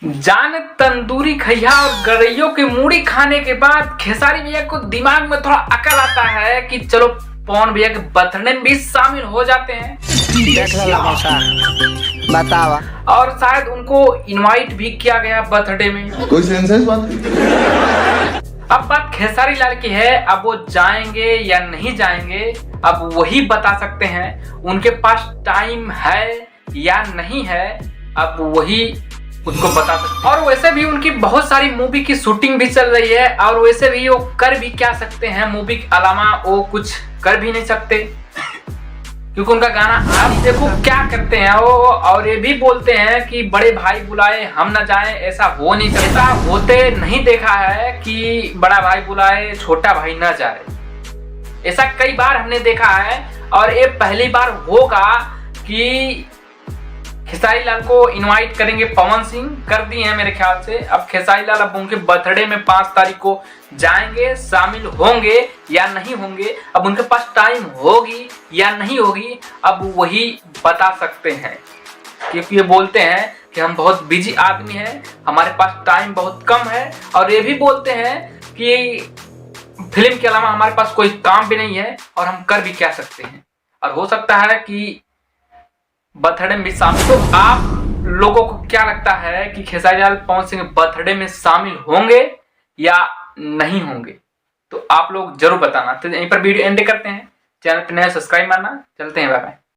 जान तंदूरी खैया और गरैयों की मूड़ी खाने के बाद खेसारी भैया को दिमाग में थोड़ा अकल आता है कि चलो पवन भैया के बर्थडे में भी शामिल हो जाते हैं। बतावा। और शायद उनको इनवाइट भी किया गया बर्थडे में। कोई सेंस है इस बात? अब बात खेसारी लाल की है, अब वो जाएंगे या नहीं जाएंगे अब वही बता सकते हैं। उनके पास टाइम है या नहीं है अब वही उसको बता सकते। और वैसे भी उनकी बहुत सारी मूवी की शूटिंग भी चल रही है और वैसे भी वो कर भी क्या सकते हैं, मूवी के अलावा वो कुछ कर भी नहीं सकते क्योंकि उनका गाना आप देखो क्या करते हैं वो। और ये भी बोलते हैं कि बड़े भाई बुलाए हम ना जाएं, ऐसा हो नहीं सकता, होते नहीं देखा है कि बड़ा भाई बुलाए छोटा भाई ना जाए। ऐसा कई बार हमने देखा है और ये पहली बार होगा कि खेसारी लाल को इनवाइट करेंगे पवन सिंह। कर दिए हैं मेरे ख्याल से। अब खेसारी लाल अब उनके बर्थडे में 5 तारीख को जाएंगे, शामिल होंगे या नहीं होंगे, अब उनके पास टाइम होगी या नहीं होगी अब वही बता सकते हैं। क्योंकि ये बोलते हैं कि हम बहुत बिजी आदमी हैं, हमारे पास टाइम बहुत कम है। और ये भी बोलते हैं कि फिल्म के अलावा हमारे पास कोई काम भी नहीं है और हम कर भी क्या सकते हैं। और हो सकता है कि बर्थडे में भी शामिल। तो आप लोगों को क्या लगता है कि खेसारी लाल पवन सिंह बर्थडे में शामिल होंगे या नहीं होंगे? तो आप लोग जरूर बताना। तो यहीं पर वीडियो एंड करते हैं। चैनल पर नया सब्सक्राइब मारना। चलते हैं, बाय बाय।